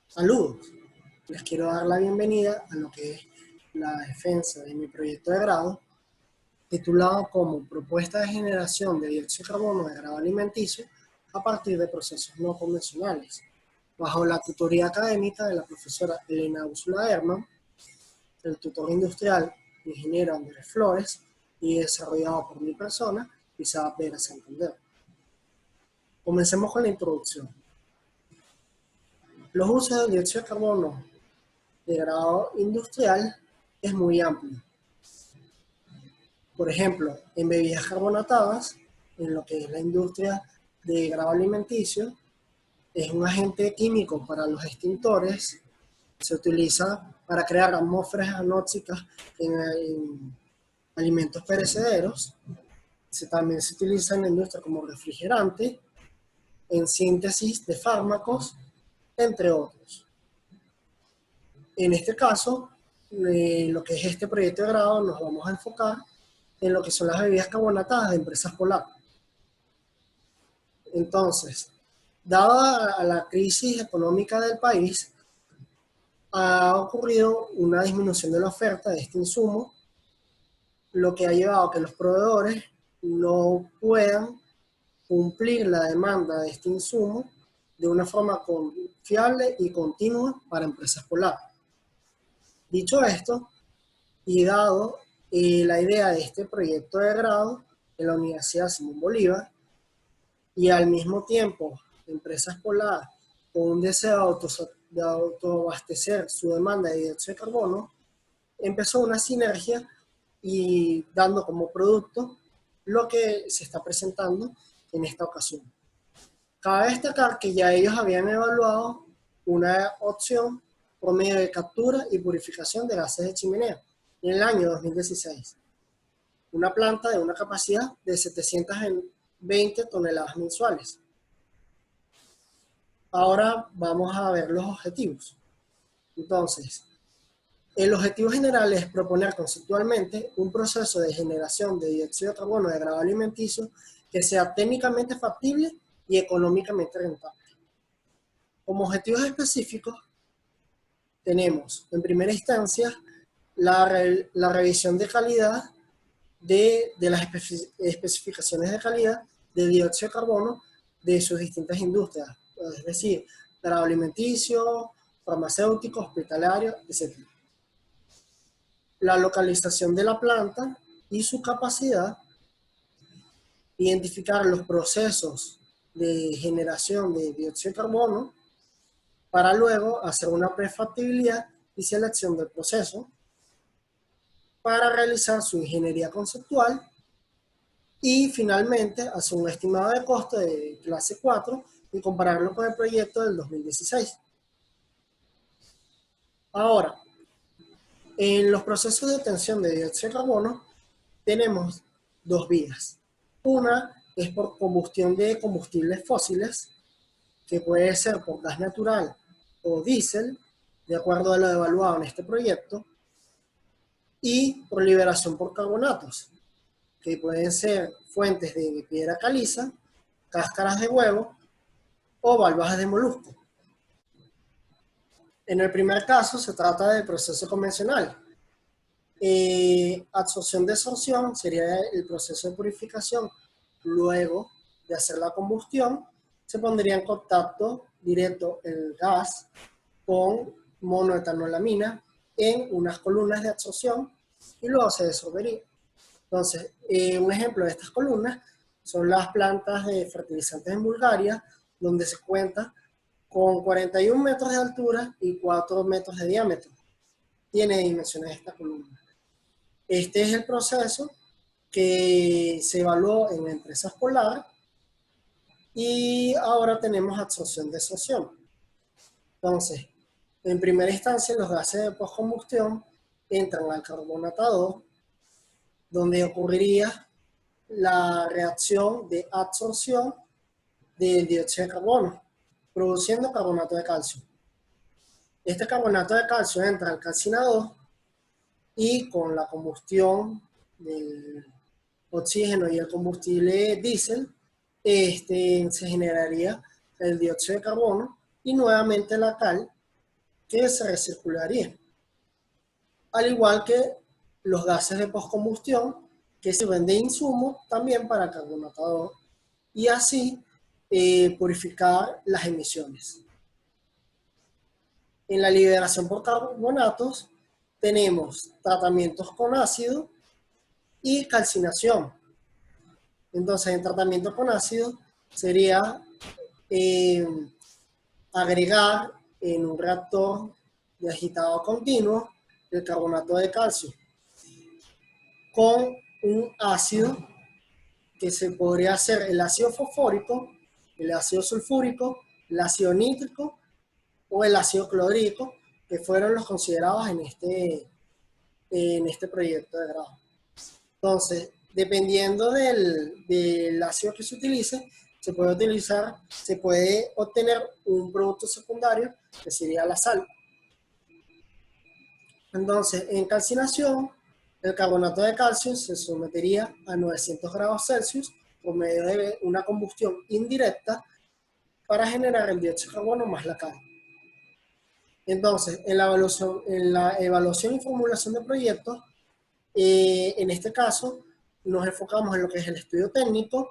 Saludos, les quiero dar la bienvenida a lo que es la defensa de mi proyecto de grado, titulado como Propuesta de generación de dióxido de carbono de grado alimenticio a partir de procesos no convencionales, bajo la tutoría académica de la profesora Elena Úrsula Herman, el tutor industrial ingeniero Andrés Flores y desarrollado por mi persona, Isabel Vera Santander. Comencemos con la introducción. Los usos del dióxido de carbono de grado industrial es muy amplio. Por ejemplo, en bebidas carbonatadas, en lo que es la industria de grado alimenticio, es un agente químico para los extintores, se utiliza para crear atmósferas anóxicas en alimentos perecederos, también se utiliza en la industria como refrigerante, en síntesis de fármacos, entre otros. En este caso, lo que es este proyecto de grado, nos vamos a enfocar en lo que son las bebidas carbonatadas de Empresas Polar. Entonces, dada la crisis económica del país, ha ocurrido una disminución de la oferta de este insumo, lo que ha llevado a que los proveedores no puedan cumplir la demanda de este insumo de una forma confiable y continua para Empresas Polar. Dicho esto, y dado la idea de este proyecto de grado en la Universidad Simón Bolívar, y al mismo tiempo Empresas Polar con un deseo de autoabastecer su demanda de dióxido de carbono, empezó una sinergia y dando como producto lo que se está presentando en esta ocasión. Cabe destacar que ya ellos habían evaluado una opción por medio de captura y purificación de gases de chimenea en el año 2016. Una planta de una capacidad de 720 toneladas mensuales. Ahora vamos a ver los objetivos. Entonces, el objetivo general es proponer conceptualmente un proceso de generación de dióxido de carbono de grado alimenticio que sea técnicamente factible y económicamente rentable. Como objetivos específicos, tenemos en primera instancia la revisión de calidad de las especificaciones de calidad de dióxido de carbono de sus distintas industrias, es decir, grado alimenticio, farmacéutico, hospitalario, etc. La localización de la planta y su capacidad, identificar los procesos de generación de dióxido de carbono, para luego hacer una prefactibilidad y selección del proceso, para realizar su ingeniería conceptual y finalmente hacer un estimado de costo de clase 4 y compararlo con el proyecto del 2016. Ahora, en los procesos de obtención de dióxido de carbono tenemos dos vías. Una es por combustión de combustibles fósiles, que puede ser por gas natural o diésel, de acuerdo a lo evaluado en este proyecto, y por liberación por carbonatos, que pueden ser fuentes de piedra caliza, cáscaras de huevo o valvajas de molusco. En el primer caso se trata del proceso convencional. Absorción-desorción sería el proceso de purificación. Luego de hacer la combustión, se pondría en contacto directo el gas con monoetanolamina en unas columnas de absorción y luego se disolvería. Entonces, un ejemplo de estas columnas son las plantas de fertilizantes en Bulgaria, donde se cuenta con 41 metros de altura y 4 metros de diámetro. Tiene dimensiones esta columna. Este es el proceso que se evaluó en Empresas Polar y ahora tenemos absorción-desorción. Entonces, en primera instancia, los gases de postcombustión entran al carbonatador, donde ocurriría la reacción de absorción del dióxido de carbono, produciendo carbonato de calcio. Este carbonato de calcio entra al calcinador y con la combustión del oxígeno y el combustible diésel, se generaría el dióxido de carbono y nuevamente la cal que se recircularían. Al igual que los gases de postcombustión que sirven de insumo también para carbonatador y así purificar las emisiones. En la liberación por carbonatos tenemos tratamientos con ácido y calcinación. Entonces, en tratamiento con ácido sería agregar en un reactor de agitado continuo el carbonato de calcio con un ácido que se podría hacer el ácido fosfórico, el ácido sulfúrico, el ácido nítrico o el ácido clorhídrico, que fueron los considerados en este proyecto de grado. Entonces, dependiendo del ácido que se utilice, se puede obtener un producto secundario que sería la sal. Entonces, en calcinación, el carbonato de calcio se sometería a 900 grados Celsius por medio de una combustión indirecta para generar el dióxido de carbono más la cal. Entonces, en la evaluación y formulación de proyectos, en este caso, nos enfocamos en lo que es el estudio técnico,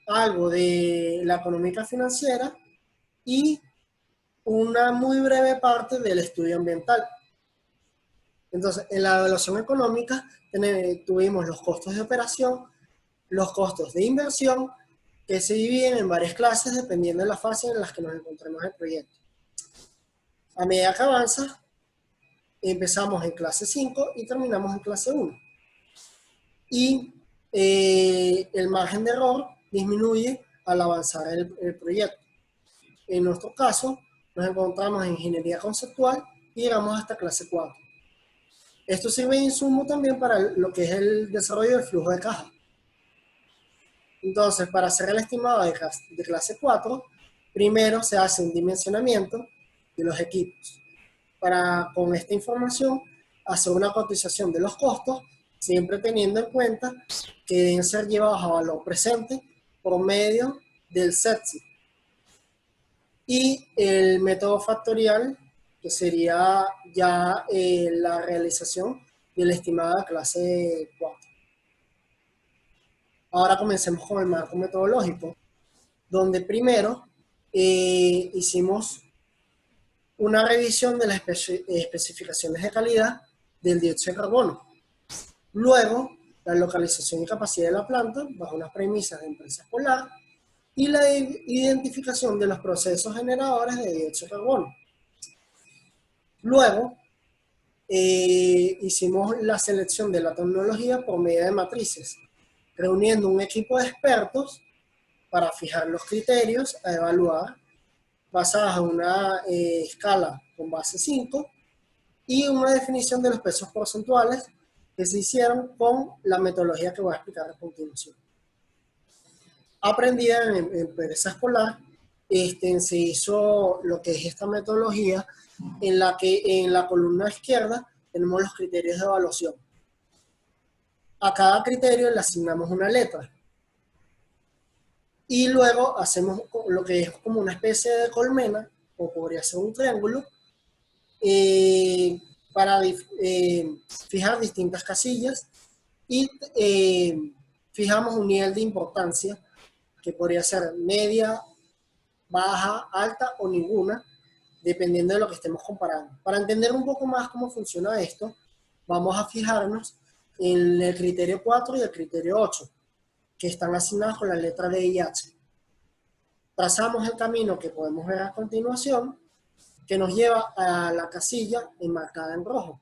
algo de la económica financiera y una muy breve parte del estudio ambiental. Entonces, en la evaluación económica tuvimos los costos de operación, los costos de inversión, que se dividen en varias clases dependiendo de la fase en la que nos encontremos en el proyecto. A medida que avanza, empezamos en clase 5 y terminamos en clase 1. Y el margen de error disminuye al avanzar el proyecto. En nuestro caso, nos encontramos en ingeniería conceptual y llegamos hasta clase 4. Esto sirve de insumo también para lo que es el desarrollo del flujo de caja. Entonces, para hacer el estimado de clase 4, primero se hace un dimensionamiento de los equipos. Para, con esta información, hacer una cotización de los costos, siempre teniendo en cuenta que deben ser llevados a valor presente por medio del SETSI. Y el método factorial, que sería ya la realización de la estimada clase 4. Ahora comencemos con el marco metodológico, donde primero hicimos una revisión de las especificaciones de calidad del dióxido de carbono. Luego, la localización y capacidad de la planta bajo unas premisas de empresa polar y la identificación de los procesos generadores de dióxido de carbono. Luego, hicimos la selección de la tecnología por medio de matrices, reuniendo un equipo de expertos para fijar los criterios a evaluar basadas en una escala con base 5 y una definición de los pesos porcentuales que se hicieron con la metodología que voy a explicar a continuación. Aprendida en empresas polar, se hizo lo que es esta metodología en la que en la columna izquierda tenemos los criterios de evaluación. A cada criterio le asignamos una letra. Y luego hacemos lo que es como una especie de colmena, o podría ser un triángulo, para fijar distintas casillas y fijamos un nivel de importancia que podría ser media, baja, alta o ninguna, dependiendo de lo que estemos comparando. Para entender un poco más cómo funciona esto, vamos a fijarnos en el criterio 4 y el criterio 8, que están asignados con la letra D y H. Trazamos el camino que podemos ver a continuación, que nos lleva a la casilla enmarcada en rojo.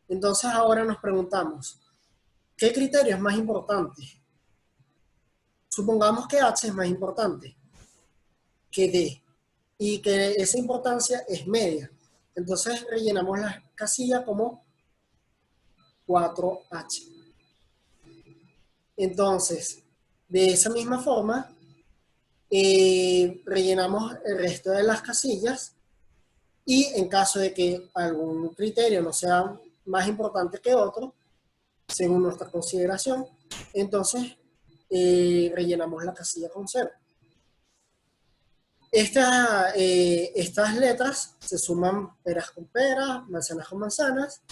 Entonces ahora nos preguntamos, ¿qué criterio es más importante? Supongamos que H es más importante que D y que esa importancia es media. Entonces rellenamos la casilla como 4H. Entonces, de esa misma forma, rellenamos el resto de las casillas y en caso de que algún criterio no sea más importante que otro, según nuestra consideración, entonces rellenamos la casilla con 0. Estas letras se suman peras con peras, manzanas con manzanas,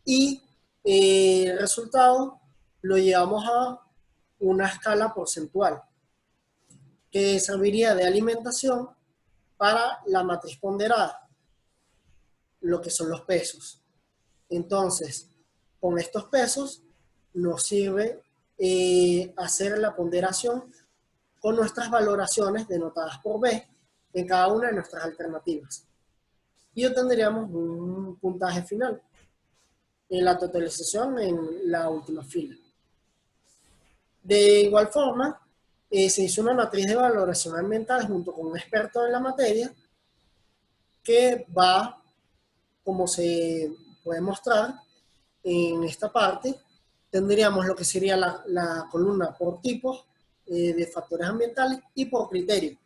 y el resultado lo llevamos a una escala porcentual que serviría de alimentación para la matriz ponderada, lo que son los pesos. Entonces, con estos pesos nos sirve hacer la ponderación con nuestras valoraciones denotadas por B en cada una de nuestras alternativas. Y obtendríamos un puntaje final en la totalización en la última fila. De igual forma, se hizo una matriz de valoración ambiental junto con un experto en la materia que va, como se puede mostrar en esta parte, tendríamos lo que sería la columna por tipos de factores ambientales y por criterio.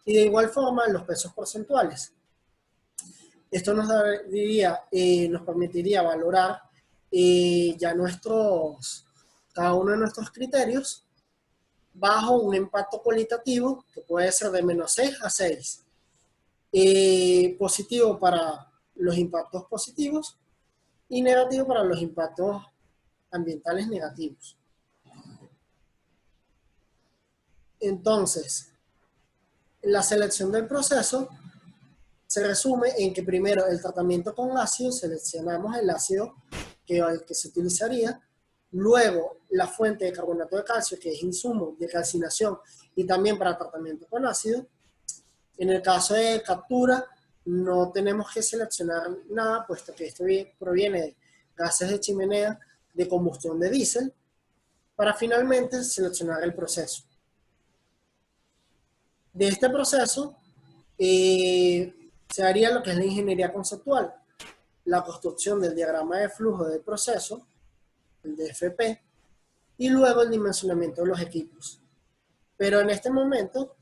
Y de igual forma los pesos porcentuales. Esto nos permitiría valorar ya cada uno de nuestros criterios bajo un impacto cualitativo que puede ser de menos 6 a 6. Positivo para los impactos positivos y negativo para los impactos ambientales negativos. Entonces, la selección del proceso se resume en que primero el tratamiento con ácido, seleccionamos el ácido que se utilizaría, luego la fuente de carbonato de calcio, que es insumo de calcinación y también para tratamiento con ácido. En el caso de captura, no tenemos que seleccionar nada, puesto que esto proviene de gases de chimenea de combustión de diésel, para finalmente seleccionar el proceso. De este proceso se haría lo que es la ingeniería conceptual, la construcción del diagrama de flujo del proceso, el DFP, y luego el dimensionamiento de los equipos. Pero en este momento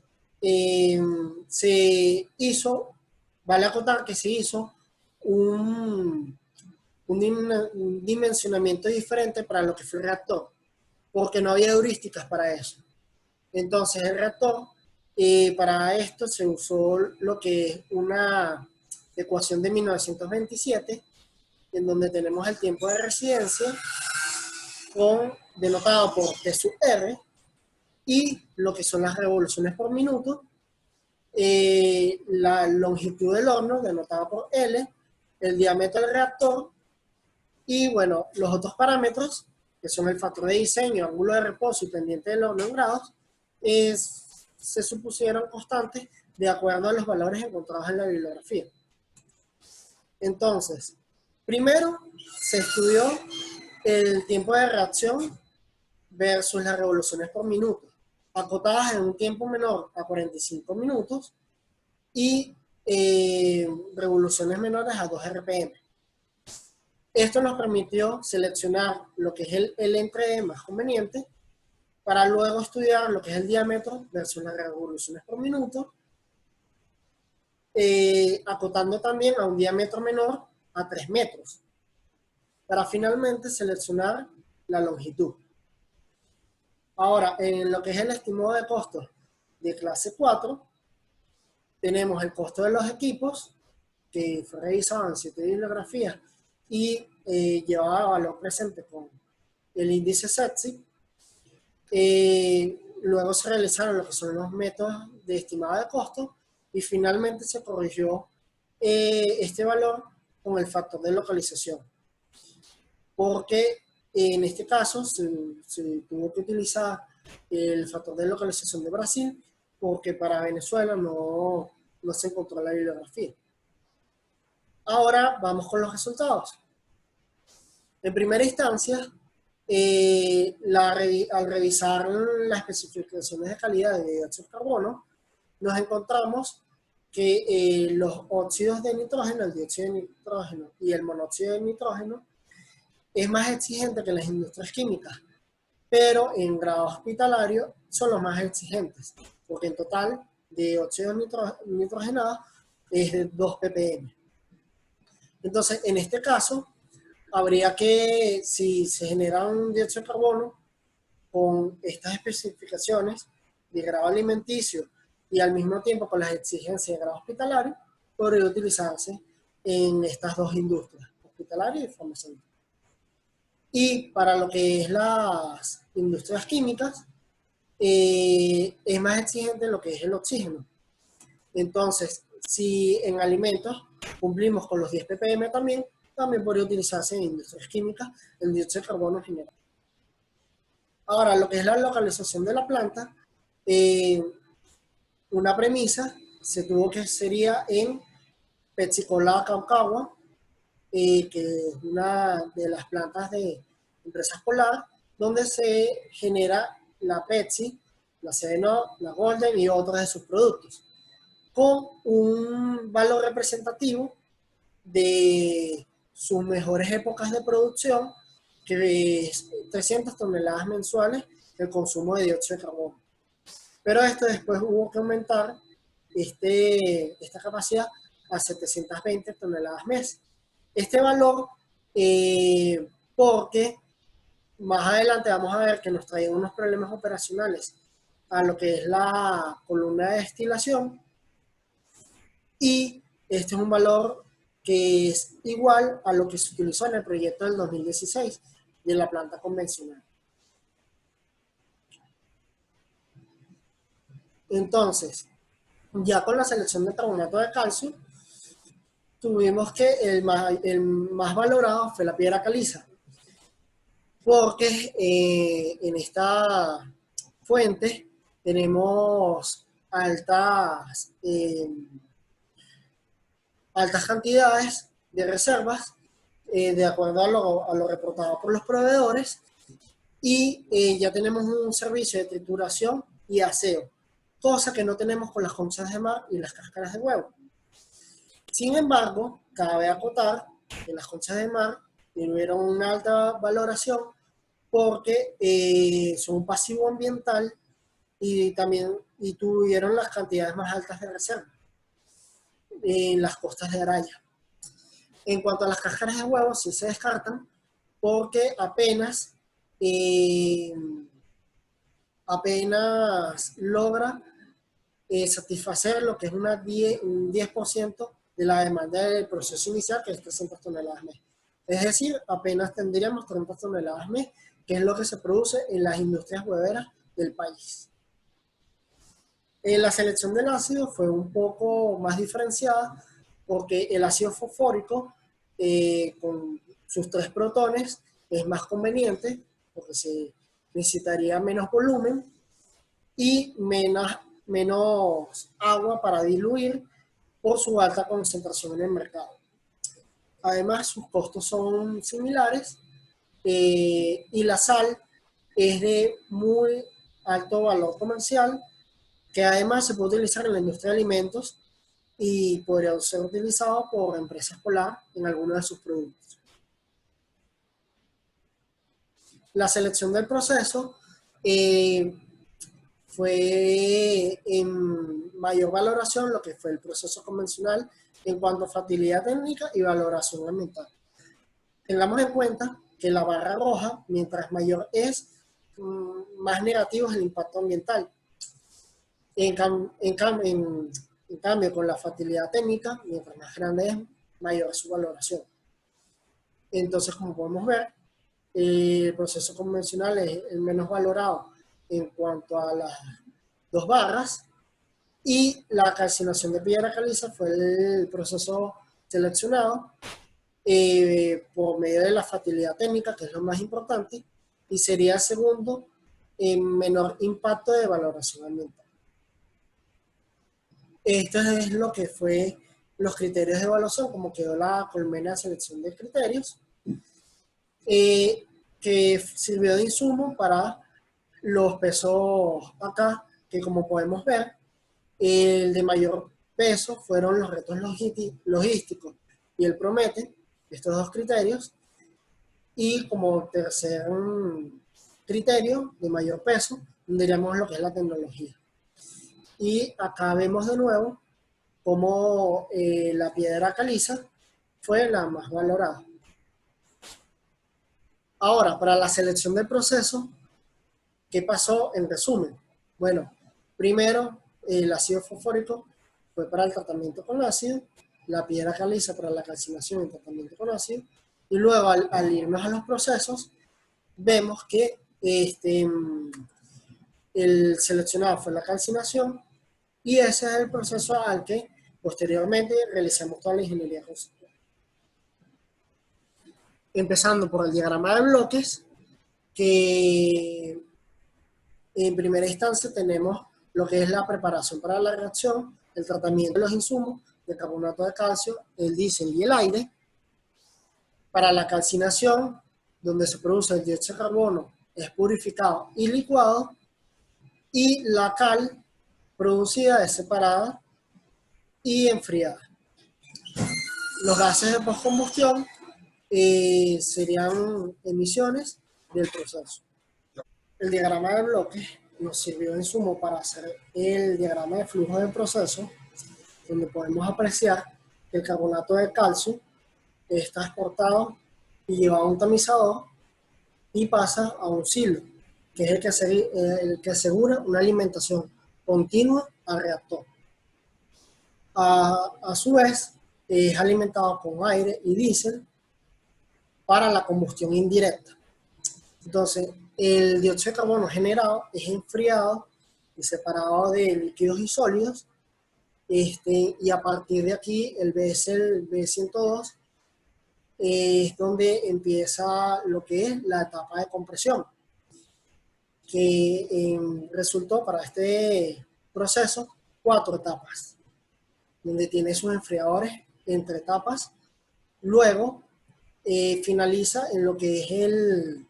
vale acotar que se hizo un dimensionamiento diferente para lo que fue el reactor, porque no había heurísticas para eso. Entonces el reactor, para esto se usó lo que es una ecuación de 1927, en donde tenemos el tiempo de residencia denotado por T sub R, y lo que son las revoluciones por minuto, la longitud del horno denotada por L, el diámetro del reactor, y bueno, los otros parámetros, que son el factor de diseño, ángulo de reposo y pendiente del horno en grados, se supusieron constantes de acuerdo a los valores encontrados en la bibliografía. Entonces, primero se estudió el tiempo de reacción versus las revoluciones por minuto, acotadas en un tiempo menor a 45 minutos y revoluciones menores a 2 RPM. Esto nos permitió seleccionar lo que es el entre más conveniente para luego estudiar lo que es el diámetro versus las revoluciones por minuto, acotando también a un diámetro menor a 3 metros, para finalmente seleccionar la longitud. Ahora, en lo que es el estimado de costos de clase 4, tenemos el costo de los equipos, que fue revisado en 7 bibliografías y llevaba valor presente con el índice SETSI. Luego se realizaron lo que son los métodos de estimado de costo y finalmente se corrigió este valor con el factor de localización. Porque en este caso se tuvo que utilizar el factor de localización de Brasil, porque para Venezuela no se encontró la bibliografía. Ahora vamos con los resultados. En primera instancia, al revisar las especificaciones de calidad de dióxido de carbono, nos encontramos que los óxidos de nitrógeno, el dióxido de nitrógeno y el monóxido de nitrógeno, es más exigente que las industrias químicas, pero en grado hospitalario son los más exigentes, porque en total de óxidos nitrogenados es de 2 ppm. Entonces, en este caso, habría que, si se genera un dióxido de carbono con estas especificaciones de grado alimenticio y al mismo tiempo con las exigencias de grado hospitalario, podría utilizarse en estas dos industrias, hospitalaria y farmacéutica. Y para lo que es las industrias químicas, es más exigente lo que es el oxígeno. Entonces, si en alimentos cumplimos con los 10 ppm también podría utilizarse en industrias químicas el dióxido de carbono en general. Ahora, lo que es la localización de la planta, una premisa se tuvo que sería en Pensacola, Caucagua, que es una de las plantas de empresas Polar, donde se genera la Pepsi, la Seven-Up, la Golden y otros de sus productos, con un valor representativo de sus mejores épocas de producción, que es 300 toneladas mensuales del consumo de dióxido de carbono. Pero esto después hubo que aumentar esta capacidad a 720 toneladas mes. Este valor, porque más adelante vamos a ver que nos traen unos problemas operacionales a lo que es la columna de destilación, y este es un valor que es igual a lo que se utilizó en el proyecto del 2016 de la planta convencional. Entonces, ya con la selección de carbonato de calcio, tuvimos que el más valorado fue la piedra caliza, porque en esta fuente tenemos altas cantidades de reservas, de acuerdo a lo reportado por los proveedores, y ya tenemos un servicio de trituración y aseo, cosa que no tenemos con las conchas de mar y las cáscaras de huevo. Sin embargo, cabe acotar que las conchas de mar tuvieron una alta valoración porque son un pasivo ambiental y también tuvieron las cantidades más altas de reserva en las costas de Araya. En cuanto a las cáscaras de huevos, sí se descartan porque apenas logra satisfacer lo que es un 10% de la demanda del proceso inicial, que es 300 toneladas mes. Es decir, apenas tendríamos 30 toneladas mes, que es lo que se produce en las industrias hueveras del país. La selección del ácido fue un poco más diferenciada porque el ácido fosfórico con sus 3 protones es más conveniente porque se necesitaría menos volumen y menos agua para diluir por su alta concentración en el mercado. Además, sus costos son similares y la sal es de muy alto valor comercial, que además se puede utilizar en la industria de alimentos y podría ser utilizado por empresas Polar en algunos de sus productos. La selección del proceso fue en mayor valoración lo que fue el proceso convencional en cuanto a factibilidad técnica y valoración ambiental. Tengamos en cuenta que la barra roja, mientras mayor es, más negativo es el impacto ambiental. En cambio, con la factibilidad técnica, mientras más grande es, mayor es su valoración. Entonces, como podemos ver, el proceso convencional es el menos valorado en cuanto a las 2 barras, y la calcinación de piedra caliza fue el proceso seleccionado por medio de la factibilidad técnica, que es lo más importante, y sería el segundo en menor impacto de valoración ambiental. Esto es lo que fue los criterios de evaluación, como quedó la colmena de selección de criterios, que sirvió de insumo para los pesos acá, que como podemos ver, el de mayor peso fueron los retos logísticos y el Promete, estos 2 criterios, y como tercer criterio de mayor peso, tendríamos lo que es la tecnología. Y acá vemos de nuevo cómo la piedra caliza fue la más valorada. Ahora, para la selección del proceso, ¿qué pasó en resumen? Bueno, primero el ácido fosfórico fue para el tratamiento con ácido, la piedra caliza para la calcinación y tratamiento con ácido, y luego al irnos a los procesos, vemos que el seleccionado fue la calcinación, y ese es el proceso al que posteriormente realizamos toda la ingeniería conceptual. Empezando por el diagrama de bloques, que en primera instancia tenemos lo que es la preparación para la reacción, el tratamiento de los insumos de carbonato de calcio, el diésel y el aire. Para la calcinación, donde se produce el dióxido de carbono, es purificado y licuado, y la cal producida es separada y enfriada. Los gases de postcombustión serían emisiones del proceso. El diagrama de bloques nos sirvió de insumo para hacer el diagrama de flujo del proceso, donde podemos apreciar que el carbonato de calcio es transportado y llevado a un tamizador y pasa a un silo, que es el que asegura una alimentación continua al reactor. A su vez, es alimentado con aire y diésel para la combustión indirecta. Entonces, el dióxido de carbono generado es enfriado y separado de líquidos y sólidos, y a partir de aquí el B102 es donde empieza lo que es la etapa de compresión, que resultó para este proceso 4 etapas, donde tiene sus enfriadores entre etapas. Luego finaliza en lo que es el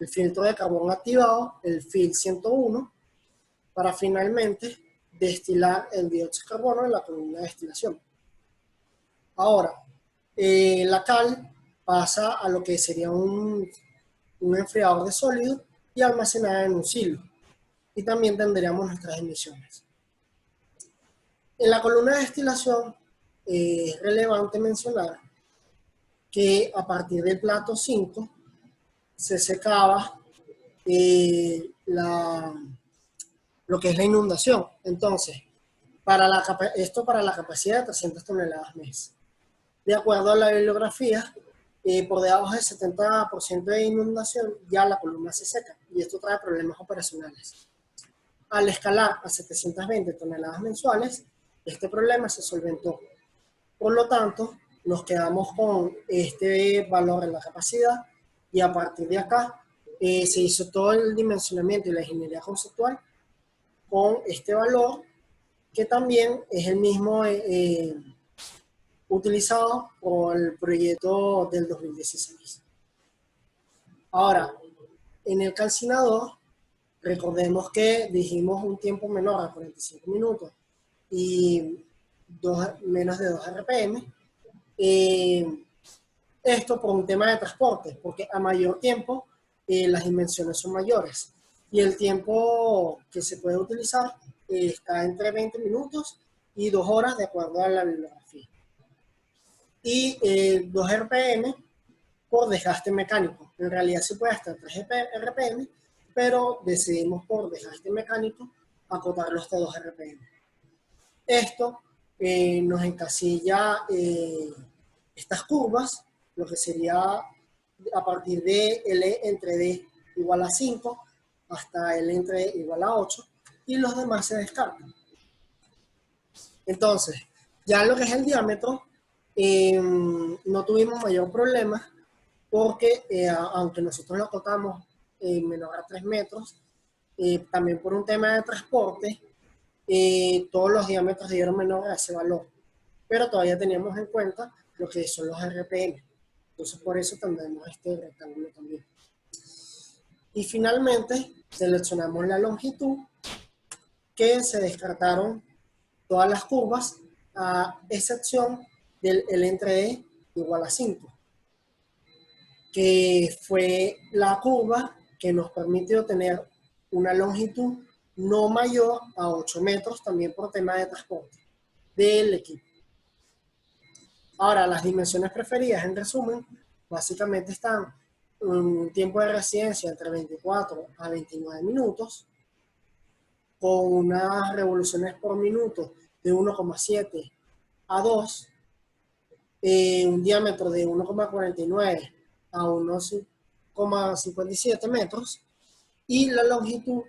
filtro de carbón activado, el FIL 101, para finalmente destilar el dióxido de carbono en la columna de destilación. Ahora, la cal pasa a lo que sería un enfriador de sólido y almacenada en un silo. Y también tendríamos nuestras emisiones. En la columna de destilación es relevante mencionar que a partir del plato 5 se secaba lo que es la inundación. Entonces, esto para la capacidad de 300 toneladas mes. De acuerdo a la bibliografía, por debajo del 70% de inundación ya la columna se seca y esto trae problemas operacionales. Al escalar a 720 toneladas mensuales, este problema se solventó. Por lo tanto, nos quedamos con este valor en la capacidad y a partir de acá se hizo todo el dimensionamiento y la ingeniería conceptual con este valor, que también es el mismo utilizado por el proyecto del 2016. Ahora, en el calcinador, recordemos que dijimos un tiempo menor a 45 minutos y menos de 2 RPM. Esto por un tema de transporte, porque a mayor tiempo las dimensiones son mayores y el tiempo que se puede utilizar está entre 20 minutos y 2 horas de acuerdo a la bibliografía. Y 2 RPM por desgaste mecánico. En realidad se puede hasta 3 RPM, pero decidimos por desgaste mecánico acotarlo hasta 2 RPM. Esto nos encasilla estas curvas, lo que sería a partir de L entre D igual a 5 hasta L entre D igual a 8, y los demás se descartan. Entonces, ya en lo que es el diámetro, no tuvimos mayor problema porque aunque nosotros lo acotamos menor a 3 metros, también por un tema de transporte, todos los diámetros dieron menor a ese valor, pero todavía teníamos en cuenta lo que son los RPM. Entonces por eso tendremos este rectángulo también. Y finalmente seleccionamos la longitud, que se descartaron todas las curvas a excepción del L entre D igual a 5, que fue la curva que nos permitió tener una longitud no mayor a 8 metros, también por tema de transporte del equipo. Ahora, las dimensiones preferidas, en resumen, básicamente están un tiempo de residencia entre 24 a 29 minutos, con unas revoluciones por minuto de 1,7 a 2, un diámetro de 1,49 a 1,57 metros y la longitud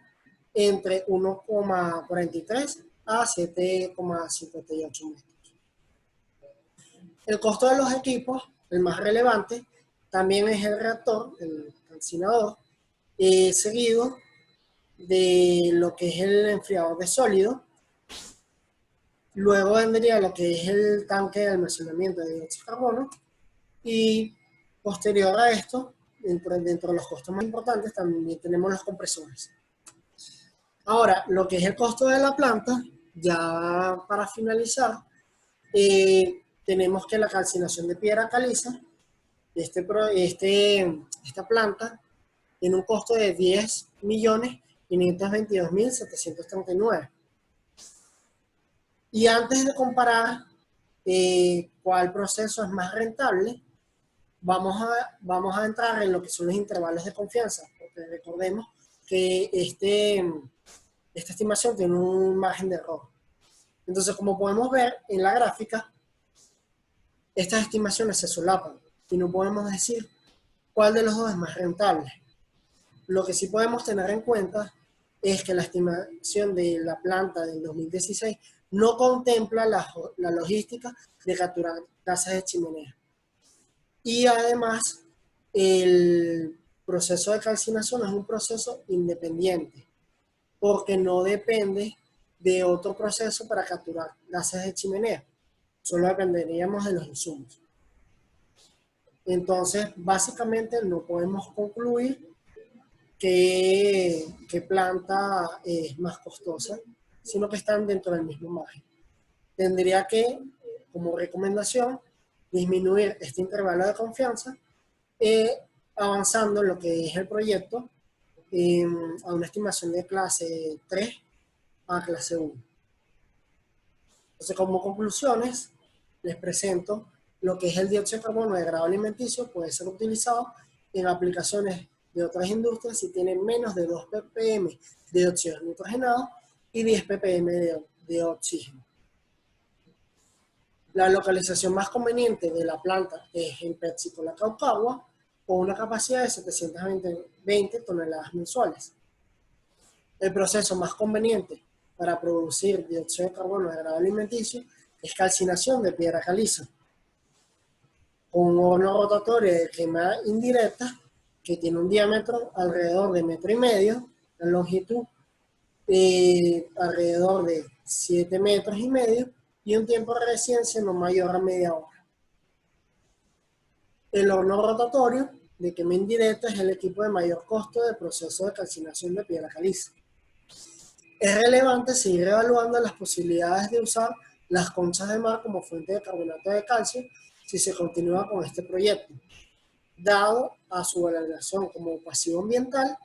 entre 1,43 a 7,58 metros. El costo de los equipos, el más relevante, también es el reactor, el calcinador, seguido de lo que es el enfriador de sólido. Luego vendría lo que es el tanque de almacenamiento de dióxido de carbono y posterior a esto, dentro de los costos más importantes, también tenemos los compresores. Ahora, lo que es el costo de la planta, ya para finalizar, tenemos que la calcinación de piedra caliza, esta planta, tiene un costo de 10.522.739. Y antes de comparar cuál proceso es más rentable, vamos a entrar en lo que son los intervalos de confianza, porque recordemos que esta estimación tiene un margen de error. Entonces, como podemos ver en la gráfica, estas estimaciones se solapan y no podemos decir cuál de los dos es más rentable. Lo que sí podemos tener en cuenta es que la estimación de la planta del 2016 no contempla la logística de capturar gases de chimenea. Y además, el proceso de calcinación es un proceso independiente, porque no depende de otro proceso para capturar gases de chimenea. Solo dependeríamos de los insumos. Entonces, básicamente no podemos concluir qué planta es más costosa, sino que están dentro del mismo margen. Tendría que, como recomendación, disminuir este intervalo de confianza avanzando en lo que es el proyecto a una estimación de clase 3 a clase 1. Entonces, como conclusiones, les presento lo que es el dióxido de carbono de grado alimenticio. Puede ser utilizado en aplicaciones de otras industrias si tienen menos de 2 ppm de óxido nitrogenado y 10 ppm de oxígeno. La localización más conveniente de la planta es en Pensacola, Caucagua, con una capacidad de 720 toneladas mensuales. El proceso más conveniente para producir dióxido de carbono de grado alimenticio es calcinación de piedra caliza, con un horno rotatorio de quema indirecta que tiene un diámetro alrededor de 1,5 metros, la longitud alrededor de 7,5 metros y un tiempo de resistencia no mayor a media hora. El horno rotatorio de quema indirecta es el equipo de mayor costo de proceso de calcinación de piedra caliza. Es relevante seguir evaluando las posibilidades de usar las conchas de mar como fuente de carbonato de calcio si se continúa con este proyecto, dado a su valoración como pasivo ambiental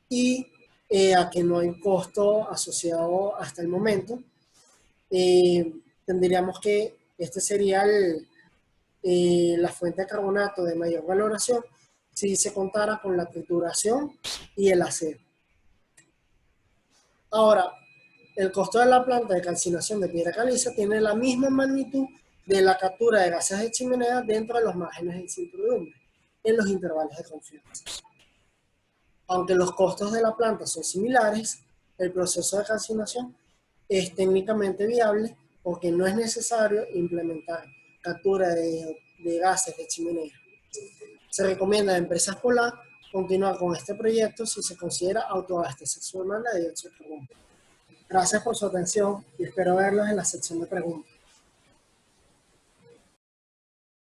y a que no hay costo asociado hasta el momento. Tendríamos que este sería la fuente de carbonato de mayor valoración si se contara con la trituración y el acero. Ahora, el costo de la planta de calcinación de piedra caliza tiene la misma magnitud de la captura de gases de chimenea dentro de los márgenes de incertidumbre en los intervalos de confianza. Aunque los costos de la planta son similares, el proceso de calcinación es técnicamente viable porque no es necesario implementar captura de gases de chimenea. Se recomienda a empresas Polar continuar con este proyecto si se considera autoabastecer su demanda de dióxido de carbono. Gracias por su atención y espero verlos en la sección de preguntas.